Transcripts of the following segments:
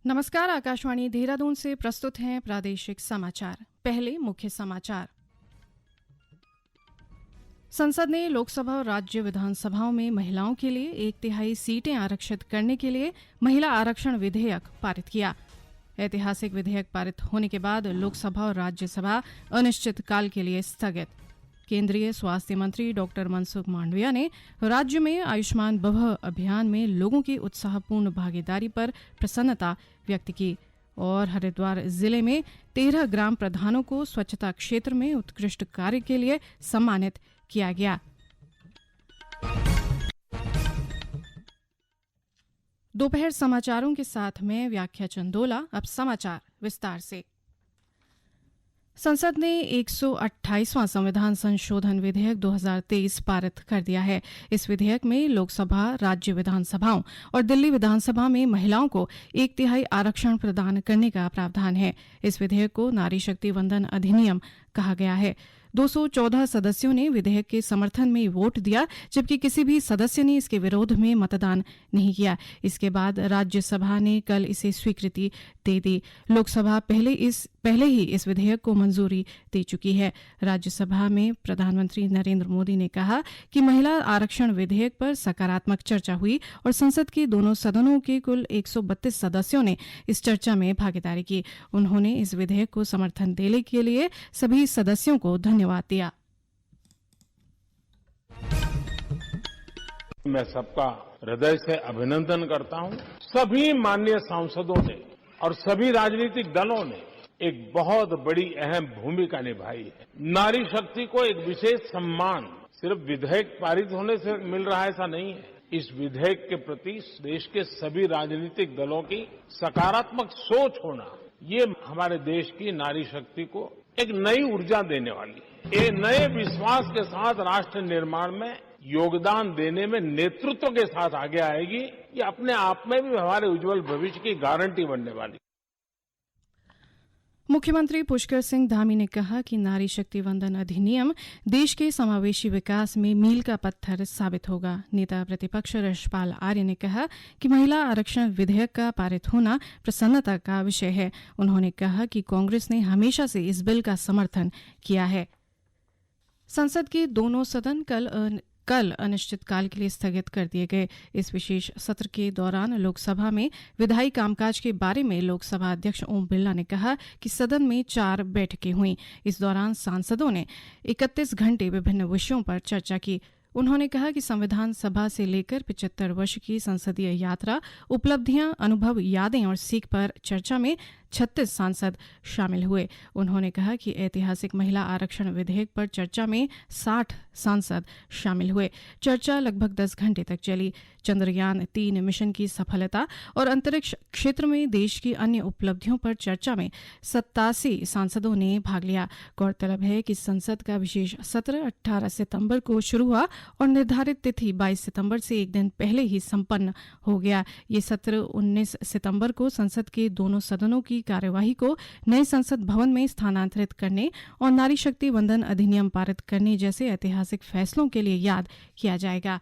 नमस्कार, आकाशवाणी देहरादून से प्रस्तुत हैं प्रादेशिक समाचार। पहले मुख्य समाचार। संसद ने लोकसभा और राज्य विधानसभाओं में महिलाओं के लिए 1/3 सीटें आरक्षित करने के लिए महिला आरक्षण विधेयक पारित किया। ऐतिहासिक विधेयक पारित होने के बाद लोकसभा और राज्यसभा अनिश्चितकाल के लिए स्थगित। केंद्रीय स्वास्थ्य मंत्री डॉक्टर मनसुख मांडविया ने राज्य में आयुष्मान भव अभियान में लोगों की उत्साहपूर्ण भागीदारी पर प्रसन्नता व्यक्त की और हरिद्वार जिले में 13 ग्राम प्रधानों को स्वच्छता क्षेत्र में उत्कृष्ट कार्य के लिए सम्मानित किया गया। दोपहर समाचारों के साथ मैं व्याख्या चंदोला। अब समाचार विस्तार से। संसद ने 128वां संविधान संशोधन विधेयक 2023 पारित कर दिया है। इस विधेयक में लोकसभा, राज्य विधानसभाओं और दिल्ली विधानसभा में महिलाओं को 1/3 आरक्षण प्रदान करने का प्रावधान है। इस विधेयक को नारी शक्ति वंदन अधिनियम कहा गया है। 214 सदस्यों ने विधेयक के समर्थन में वोट दिया, जबकि किसी भी सदस्य ने इसके विरोध में मतदान नहीं किया। इसके बाद राज्यसभा ने कल इसे स्वीकृति दे दी। लोकसभा पहले ही इस विधेयक को मंजूरी दे चुकी है। राज्यसभा में प्रधानमंत्री नरेंद्र मोदी ने कहा कि महिला आरक्षण विधेयक पर सकारात्मक चर्चा हुई और संसद के दोनों सदनों के कुल 132 सदस्यों ने इस चर्चा में भागीदारी की। उन्होंने इस विधेयक को समर्थन देने के लिए सभी सदस्यों को धन्यवाद दिया। मैं सबका हृदय से अभिनंदन करता हूं। सभी माननीय सांसदों ने और सभी राजनीतिक दलों ने एक बहुत बड़ी अहम भूमिका निभाई है। नारी शक्ति को एक विशेष सम्मान सिर्फ विधेयक पारित होने से मिल रहा है ऐसा नहीं है। इस विधेयक के प्रति देश के सभी राजनीतिक दलों की सकारात्मक सोच होना, ये हमारे देश की नारी शक्ति को एक नई ऊर्जा देने वाली है। एक नए विश्वास के साथ राष्ट्र निर्माण में योगदान देने में नेतृत्व के साथ आगे आएगी। ये अपने आप में भी हमारे उज्जवल भविष्य की गारंटी बनने वाली। मुख्यमंत्री पुष्कर सिंह धामी ने कहा कि नारी शक्ति वंदन अधिनियम देश के समावेशी विकास में मील का पत्थर साबित होगा। नेता प्रतिपक्ष यशपाल आर्य ने कहा कि महिला आरक्षण विधेयक का पारित होना प्रसन्नता का विषय है। उन्होंने कहा कि कांग्रेस ने हमेशा से इस बिल का समर्थन किया है। संसद के दोनों सदन कल अनिश्चितकाल के लिए स्थगित कर दिए गए। इस विशेष सत्र के दौरान लोकसभा में विधायी कामकाज के बारे में लोकसभा अध्यक्ष ओम बिरला ने कहा कि सदन में 4 बैठकें हुईं। इस दौरान सांसदों ने 31 घंटे विभिन्न विषयों पर चर्चा की। उन्होंने कहा कि संविधान सभा से लेकर 75 वर्ष की संसदीय यात्रा, उपलब्धियां, अनुभव, यादें और सीख पर चर्चा में 36 सांसद शामिल हुए। उन्होंने कहा कि ऐतिहासिक महिला आरक्षण विधेयक पर चर्चा में 60 सांसद शामिल हुए। चर्चा लगभग 10 घंटे तक चली। चंद्रयान 3 मिशन की सफलता और अंतरिक्ष क्षेत्र में देश की अन्य उपलब्धियों पर चर्चा में 87 सांसदों ने भाग लिया। गौरतलब है कि संसद का विशेष सत्र 18 सितंबर को शुरू हुआ और निर्धारित तिथि 22 सितंबर से एक दिन पहले ही संपन्न हो गया। ये सत्र 19 सितंबर को संसद के दोनों सदनों की कार्यवाही को नए संसद भवन में स्थानांतरित करने और नारी शक्ति वंदन अधिनियम पारित करने जैसे ऐतिहासिक फैसलों के लिए याद किया जाएगा।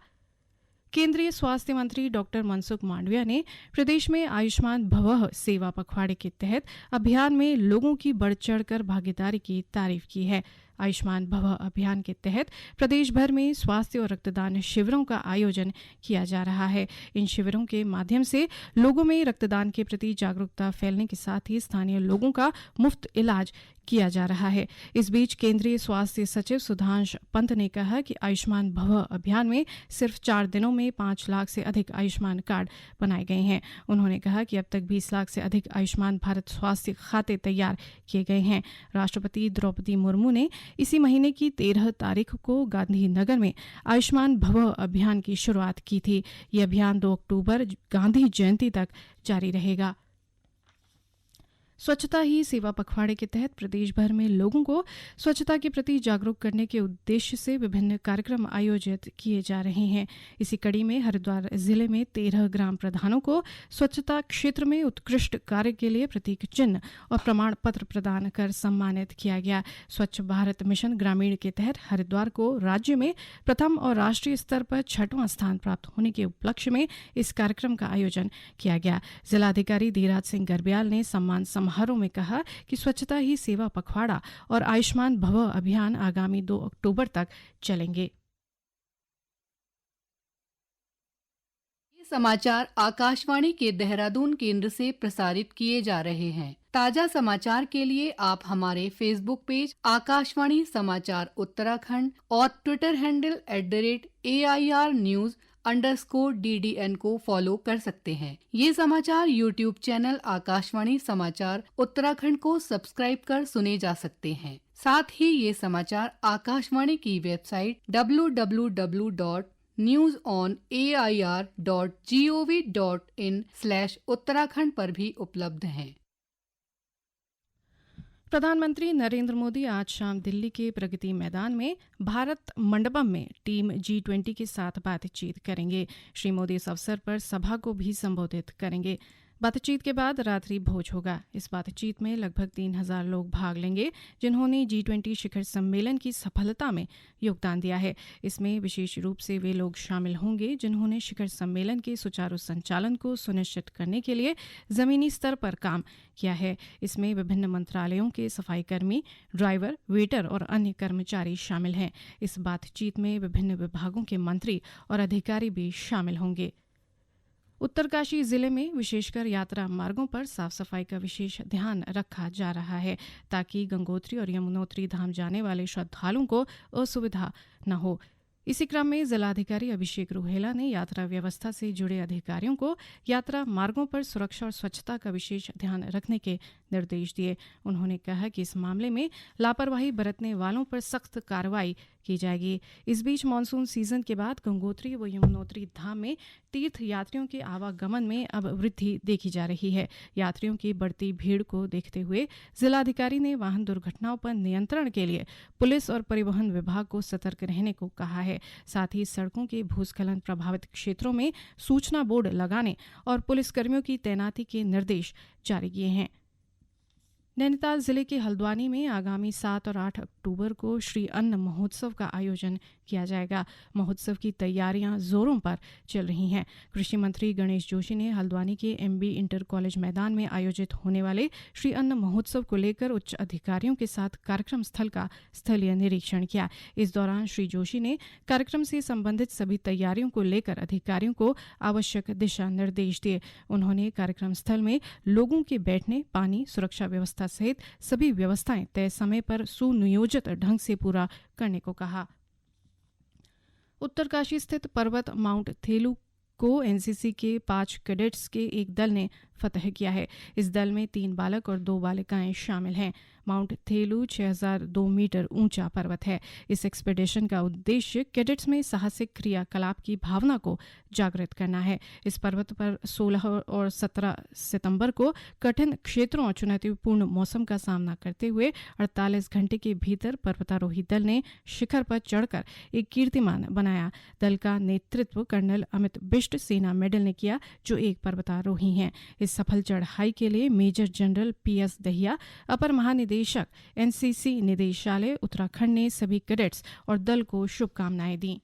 केंद्रीय स्वास्थ्य मंत्री डॉक्टर मनसुख मांडविया ने प्रदेश में आयुष्मान भव सेवा पखवाड़े के तहत अभियान में लोगों की बढ़ चढ़कर भागीदारी की तारीफ की है। आयुष्मान भव अभियान के तहत प्रदेश भर में स्वास्थ्य और रक्तदान शिविरों का आयोजन किया जा रहा है। इन शिविरों के माध्यम से लोगों में रक्तदान के प्रति जागरूकता फैलने के साथ ही स्थानीय लोगों का मुफ्त इलाज किया जा रहा है। इस बीच केंद्रीय स्वास्थ्य सचिव सुधांश पंत ने कहा कि आयुष्मान भव अभियान में सिर्फ 4 दिनों में 5 लाख से अधिक आयुष्मान कार्ड बनाए गए हैं। उन्होंने कहा कि अब तक 20 लाख से अधिक आयुष्मान भारत स्वास्थ्य खाते तैयार किए गए हैं। राष्ट्रपति द्रौपदी मुर्मू ने इसी महीने की 13 तारीख को गांधीनगर में आयुष्मान भव अभियान की शुरुआत की थी। ये अभियान 2 अक्टूबर गांधी जयंती तक जारी रहेगा। स्वच्छता ही सेवा पखवाड़े के तहत प्रदेश भर में लोगों को स्वच्छता के प्रति जागरूक करने के उद्देश्य से विभिन्न कार्यक्रम आयोजित किए जा रहे हैं। इसी कड़ी में हरिद्वार जिले में 13 ग्राम प्रधानों को स्वच्छता क्षेत्र में उत्कृष्ट कार्य के लिए प्रतीक चिन्ह और प्रमाण पत्र प्रदान कर सम्मानित किया गया। स्वच्छ भारत मिशन ग्रामीण के तहत हरिद्वार को राज्य में प्रथम और राष्ट्रीय स्तर पर 6वां स्थान प्राप्त होने के उपलक्ष्य में इस कार्यक्रम का आयोजन किया गया। जिलाधिकारी धीराज सिंह गर्ब्याल ने सम्मान समारोह में कहा कि स्वच्छता ही सेवा पखवाड़ा और आयुष्मान भव अभियान आगामी 2 अक्टूबर तक चलेंगे। ये समाचार आकाशवाणी के देहरादून केंद्र से प्रसारित किए जा रहे हैं। ताजा समाचार के लिए आप हमारे फेसबुक पेज आकाशवाणी समाचार उत्तराखंड और ट्विटर हैंडल @AIRnews_DDN को फॉलो कर सकते हैं। ये समाचार यूट्यूब चैनल आकाशवाणी समाचार उत्तराखंड को सब्सक्राइब कर सुने जा सकते हैं। साथ ही ये समाचार आकाशवाणी की वेबसाइट www.newsonair.gov.in/उत्तराखंड पर भी उपलब्ध हैं। प्रधानमंत्री नरेंद्र मोदी आज शाम दिल्ली के प्रगति मैदान में भारत मंडपम में टीम G20 के साथ बातचीत करेंगे। श्री मोदी इस अवसर पर सभा को भी संबोधित करेंगे। बातचीत के बाद रात्रि भोज होगा। इस बातचीत में लगभग 3000 लोग भाग लेंगे जिन्होंने G20 शिखर सम्मेलन की सफलता में योगदान दिया है। इसमें विशेष रूप से वे लोग शामिल होंगे जिन्होंने शिखर सम्मेलन के सुचारू संचालन को सुनिश्चित करने के लिए जमीनी स्तर पर काम किया है। इसमें विभिन्न मंत्रालयों के सफाई कर्मी, ड्राइवर, वेटर और अन्य कर्मचारी शामिल हैं। इस बातचीत में विभिन्न विभागों के मंत्री और अधिकारी भी शामिल होंगे। उत्तरकाशी जिले में विशेषकर यात्रा मार्गों पर साफ सफाई का विशेष ध्यान रखा जा रहा है ताकि गंगोत्री और यमुनोत्री धाम जाने वाले श्रद्धालुओं को असुविधा न हो। इसी क्रम में जिलाधिकारी अभिषेक रुहेला ने यात्रा व्यवस्था से जुड़े अधिकारियों को यात्रा मार्गों पर सुरक्षा और स्वच्छता का विशेष ध्यान रखने के निर्देश दिए। उन्होंने कहा कि इस मामले में लापरवाही बरतने वालों पर सख्त कार्रवाई की जाएगी। इस बीच मानसून सीजन के बाद गंगोत्री व यमुनोत्री धाम में तीर्थ यात्रियों के आवागमन में अब वृद्धि देखी जा रही है। यात्रियों की बढ़ती भीड़ को देखते हुए जिलाधिकारी ने वाहन दुर्घटनाओं पर नियंत्रण के लिए पुलिस और परिवहन विभाग को सतर्क रहने को कहा है। साथ ही सड़कों के भूस्खलन प्रभावित क्षेत्रों में सूचना बोर्ड लगाने और पुलिसकर्मियों की तैनाती के निर्देश जारी किए हैं। नैनीताल जिले के हल्द्वानी में आगामी 7 और 8 अक्टूबर को श्री अन्न महोत्सव का आयोजन किया जाएगा। महोत्सव की तैयारियां जोरों पर चल रही हैं। कृषि मंत्री गणेश जोशी ने हल्द्वानी के MB इंटर कॉलेज मैदान में आयोजित होने वाले श्री अन्न महोत्सव को लेकर उच्च अधिकारियों के साथ कार्यक्रम स्थल का स्थलीय निरीक्षण किया। इस दौरान श्री जोशी ने कार्यक्रम से संबंधित सभी तैयारियों को लेकर अधिकारियों को आवश्यक दिशा निर्देश दिए। उन्होंने कार्यक्रम स्थल में लोगों के बैठने, पानी, सुरक्षा व्यवस्था सहित सभी व्यवस्थाएं तय समय पर सुनियोजित ढंग से पूरा करने को कहा। उत्तरकाशी स्थित पर्वत माउंट थेलू को एनसीसी के 5 कैडेट्स के एक दल ने फतह किया है। इस दल में 3 बालक और 2 बालिकाएं शामिल हैं। माउंट थेलू 6002 मीटर ऊंचा पर्वत है। इस एक्सपेडिशन का उद्देश्य कैडेट्स में साहसिक क्रियाकलाप की भावना को जागृत करना है। इस पर्वत पर 16 और 17 सितंबर को कठिन क्षेत्रों और चुनौतीपूर्ण मौसम का सामना करते हुए 48 घंटे के भीतर पर्वतारोही दल ने शिखर पर चढ़कर एक कीर्तिमान बनाया। दल का नेतृत्व कर्नल अमित बिष्ट सेना मेडल ने किया, जो एक पर्वतारोही हैं। इस सफल चढ़ाई के लिए मेजर जनरल PS दहिया, अपर महानिदेशक NCC निदेशालय उत्तराखंड ने सभी कैडेट्स और दल को शुभकामनाएं दी।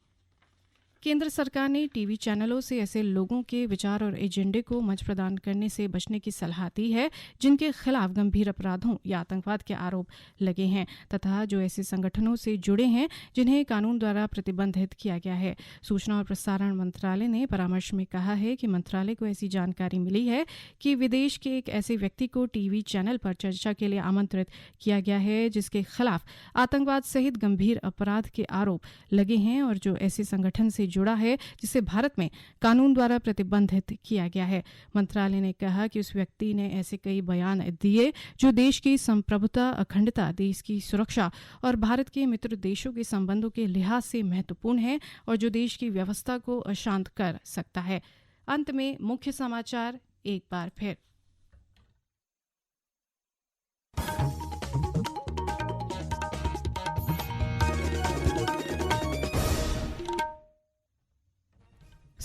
केंद्र सरकार ने टीवी चैनलों से ऐसे लोगों के विचार और एजेंडे को मंच प्रदान करने से बचने की सलाह दी है जिनके खिलाफ गंभीर अपराधों या आतंकवाद के आरोप लगे हैं तथा जो ऐसे संगठनों से जुड़े हैं जिन्हें कानून द्वारा प्रतिबंधित किया गया है। सूचना और प्रसारण मंत्रालय ने परामर्श में कहा है कि मंत्रालय को ऐसी जानकारी मिली है कि विदेश के एक ऐसे व्यक्ति को टीवी चैनल पर चर्चा के लिए आमंत्रित किया गया है जिसके खिलाफ आतंकवाद सहित गंभीर अपराध के आरोप लगे हैं और जो ऐसे संगठन से जुड़ा है जिसे भारत में कानून द्वारा प्रतिबंधित किया गया है। मंत्रालय ने कहा कि उस व्यक्ति ने ऐसे कई बयान दिए जो देश की संप्रभुता, अखंडता, देश की सुरक्षा और भारत के मित्र देशों के संबंधों के लिहाज से महत्वपूर्ण है और जो देश की व्यवस्था को अशांत कर सकता है। अंत में मुख्य समाचार एक बार फिर।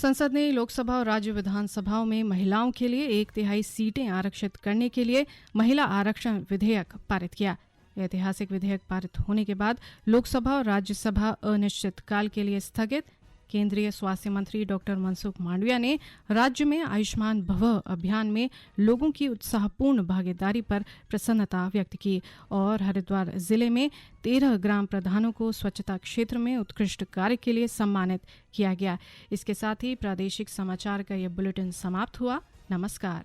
संसद ने लोकसभा और राज्य विधानसभाओं में महिलाओं के लिए 1/3 सीटें आरक्षित करने के लिए महिला आरक्षण विधेयक पारित किया। ऐतिहासिक विधेयक पारित होने के बाद लोकसभा और राज्यसभा अनिश्चित काल के लिए स्थगित। केंद्रीय स्वास्थ्य मंत्री डॉक्टर मनसुख मांडविया ने राज्य में आयुष्मान भव अभियान में लोगों की उत्साहपूर्ण भागीदारी पर प्रसन्नता व्यक्त की और हरिद्वार जिले में 13 ग्राम प्रधानों को स्वच्छता क्षेत्र में उत्कृष्ट कार्य के लिए सम्मानित किया गया। इसके साथ ही प्रादेशिक समाचार का यह बुलेटिन समाप्त हुआ। नमस्कार।